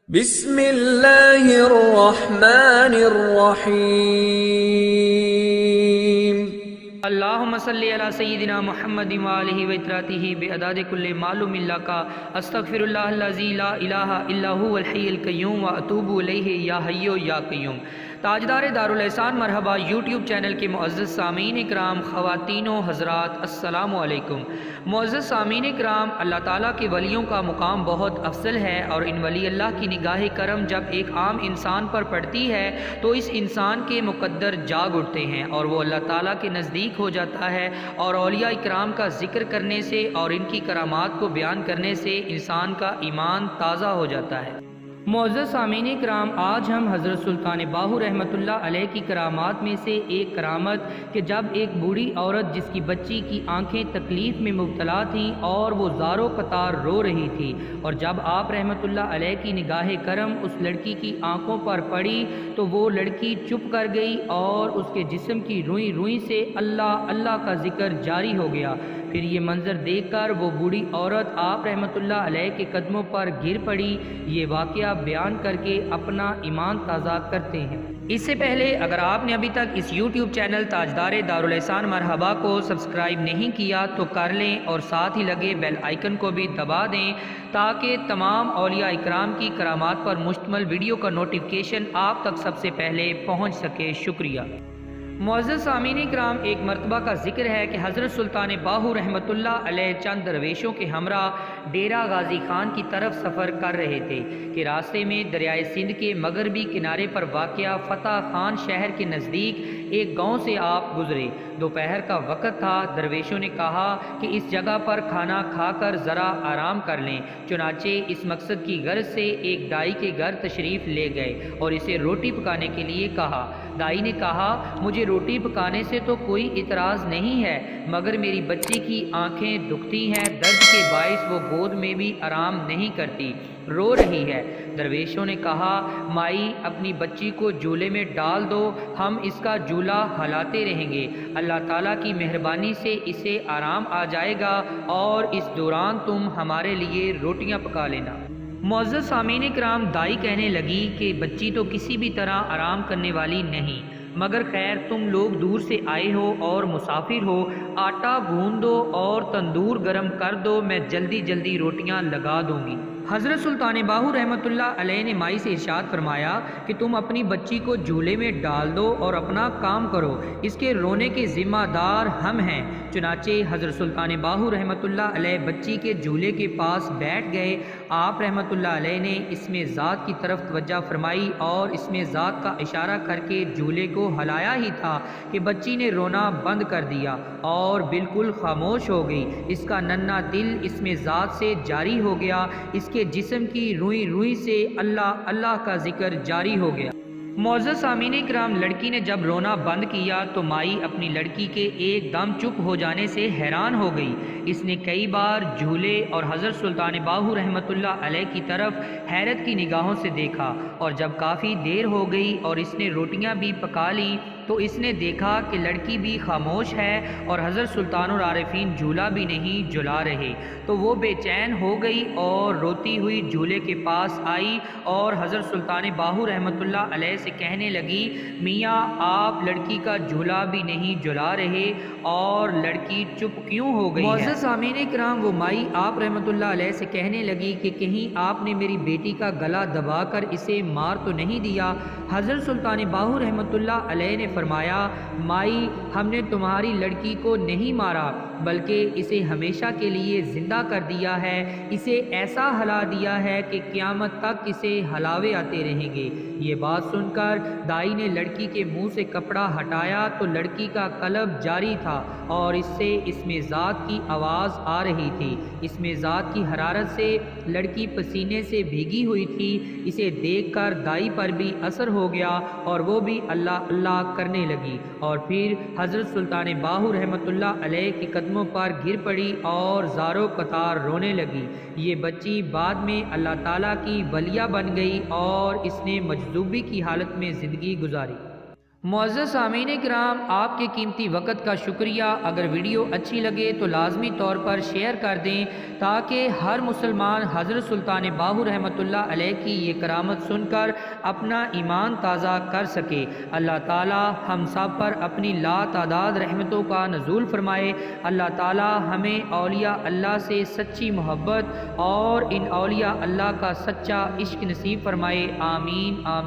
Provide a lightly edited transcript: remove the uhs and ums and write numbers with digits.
بسم اللہ الرحمن الرحیم اللہم صلی علی سیدنا محمد وآلہ وإطراتہ بعدد کل معلوم لک استغفر اللہ الذی لا الہ الا هو الحی القیوم واتوب الیہ یا حی یا قیوم۔ تاجدار دارالاحسان مرحبا یوٹیوب چینل کے معزز سامعین اکرام، خواتین و حضرات، السلام علیکم۔ معزز سامعین اکرام، اللہ تعالیٰ کے ولیوں کا مقام بہت افضل ہے، اور ان ولی اللہ کی نگاہ کرم جب ایک عام انسان پر پڑتی ہے تو اس انسان کے مقدر جاگ اٹھتے ہیں اور وہ اللہ تعالیٰ کے نزدیک ہو جاتا ہے، اور اولیاء اکرام کا ذکر کرنے سے اور ان کی کرامات کو بیان کرنے سے انسان کا ایمان تازہ ہو جاتا ہے۔ معزز سامعین کرام، آج ہم حضرت سلطان باہو رحمۃ اللہ علیہ کی کرامات میں سے ایک کرامت کہ جب ایک بوڑھی عورت جس کی بچی کی آنکھیں تکلیف میں مبتلا تھیں اور وہ زاروں قطار رو رہی تھی، اور جب آپ رحمۃ اللہ علیہ کی نگاہ کرم اس لڑکی کی آنکھوں پر پڑی تو وہ لڑکی چپ کر گئی اور اس کے جسم کی روئی روئی سے اللہ اللہ کا ذکر جاری ہو گیا۔ پھر یہ منظر دیکھ کر وہ بوڑھی عورت آپ رحمۃ اللہ علیہ کے قدموں پر گر پڑی۔ یہ واقعہ بیان کر کے اپنا ایمان تازہ کرتے ہیں۔ اس سے پہلے اگر آپ نے ابھی تک اس یوٹیوب چینل تاجدار دارالاحسان مرحبا کو سبسکرائب نہیں کیا تو کر لیں، اور ساتھ ہی لگے بیل آئیکن کو بھی دبا دیں تاکہ تمام اولیاء اکرام کی کرامات پر مشتمل ویڈیو کا نوٹیفیکیشن آپ تک سب سے پہلے پہنچ سکے۔ شکریہ۔ معزز سامعین کرام، ایک مرتبہ کا ذکر ہے کہ حضرت سلطان باہو رحمۃ اللہ علیہ چند درویشوں کے ہمراہ ڈیرہ غازی خان کی طرف سفر کر رہے تھے کہ راستے میں دریائے سندھ کے مغربی کنارے پر واقع فتح خان شہر کے نزدیک ایک گاؤں سے آپ گزرے۔ دوپہر کا وقت تھا۔ درویشوں نے کہا کہ اس جگہ پر کھانا کھا کر ذرا آرام کر لیں، چنانچہ اس مقصد کی غرض سے ایک دائی کے گھر تشریف لے گئے اور اسے روٹی پکانے کے لیے کہا۔ دائی نے کہا، مجھے روٹی پکانے سے تو کوئی اعتراض نہیں ہے، مگر میری بچی کی آنکھیں دکھتی ہیں، درد کے باعث وہ گود میں بھی آرام نہیں کرتی، رو رہی ہے۔ درویشوں نے کہا، مائی اپنی بچی کو جھولے میں ڈال دو، ہم اس کا جھولا ہلاتے رہیں گے، اللہ تعالیٰ کی مہربانی سے اسے آرام آ جائے گا، اور اس دوران تم ہمارے لیے روٹیاں پکا لینا۔ معزز سامعین کرام، دائی کہنے لگی کہ بچی تو کسی بھی طرح آرام کرنے والی نہیں، مگر خیر تم لوگ دور سے آئے ہو اور مسافر ہو، آٹا گوندھ دو اور تندور گرم کر دو، میں جلدی جلدی روٹیاں لگا دوں گی۔ حضرت سلطان باہو رحمۃ اللہ علیہ نے مائی سے ارشاد فرمایا کہ تم اپنی بچی کو جھولے میں ڈال دو اور اپنا کام کرو، اس کے رونے کے ذمہ دار ہم ہیں۔ چنانچہ حضرت سلطان باہو رحمۃ اللہ علیہ بچی کے جھولے کے پاس بیٹھ گئے۔ آپ رحمۃ اللہ علیہ نے اس میں ذات کی طرف توجہ فرمائی اور اس میں ذات کا اشارہ کر کے جھولے کو ہلایا ہی تھا کہ بچی نے رونا بند کر دیا اور بالکل خاموش ہو گئی۔ اس کا ننھا دل اس میں ذات سے جاری ہو گیا، اس کے جسم کی روئی روئی سے اللہ اللہ کا ذکر جاری ہو گیا۔ معزز سامعین کرام، لڑکی نے جب رونا بند کیا تو مائی اپنی لڑکی کے ایک دم چپ ہو جانے سے حیران ہو گئی۔ اس نے کئی بار جھولے اور حضرت سلطان باہو رحمۃ اللہ علیہ کی طرف حیرت کی نگاہوں سے دیکھا، اور جب کافی دیر ہو گئی اور اس نے روٹیاں بھی پکا لی تو اس نے دیکھا کہ لڑکی بھی خاموش ہے اور حضرت سلطان العارفین جھولا بھی نہیں جھلا رہے، تو وہ بے چین ہو گئی اور روتی ہوئی جھولے کے پاس آئی اور حضرت سلطان باہو رحمۃ اللہ علیہ سے کہنے لگی، میاں آپ لڑکی کا جھولا بھی نہیں جھلا رہے اور لڑکی چپ کیوں ہو گئی ہے؟ معزز سامعین کرام، وہ مائی آپ رحمۃ اللہ علیہ سے کہنے لگی کہ کہیں آپ نے میری بیٹی کا گلا دبا کر اسے مار تو نہیں دیا؟ حضرت سلطان باہو رحمۃ اللہ علیہ نے فرمایا، مائی ہم نے تمہاری لڑکی کو نہیں مارا بلکہ اسے ہمیشہ کے لیے زندہ کر دیا ہے، اسے ایسا ہلا دیا ہے کہ قیامت تک اسے ہلاوے آتے رہیں گے۔ یہ بات سن کر دائی نے لڑکی کے منہ سے کپڑا ہٹایا تو لڑکی کا قلب جاری تھا اور اس سے اس میں ذات کی آواز آ رہی تھی۔ اس میں ذات کی حرارت سے لڑکی پسینے سے بھیگی ہوئی تھی۔ اسے دیکھ کر دائی پر بھی اثر ہو گیا اور وہ بھی اللہ اللہ کرنے لگی، اور پھر حضرت سلطان باہو رحمۃ اللہ علیہ کے قدموں پر گر پڑی اور زاروں قطار رونے لگی۔ یہ بچی بعد میں اللہ تعالیٰ کی ولیہ بن گئی اور اس نے مجذوبی کی حالت میں زندگی گزاری۔ معزز سامعین کرام، آپ کے قیمتی وقت کا شکریہ۔ اگر ویڈیو اچھی لگے تو لازمی طور پر شیئر کر دیں تاکہ ہر مسلمان حضرت سلطان باہو رحمۃ اللہ علیہ کی یہ کرامت سن کر اپنا ایمان تازہ کر سکے۔ اللہ تعالی ہم سب پر اپنی لا تعداد رحمتوں کا نزول فرمائے۔ اللہ تعالی ہمیں اولیاء اللہ سے سچی محبت اور ان اولیاء اللہ کا سچا عشق نصیب فرمائے۔ آمین آمین۔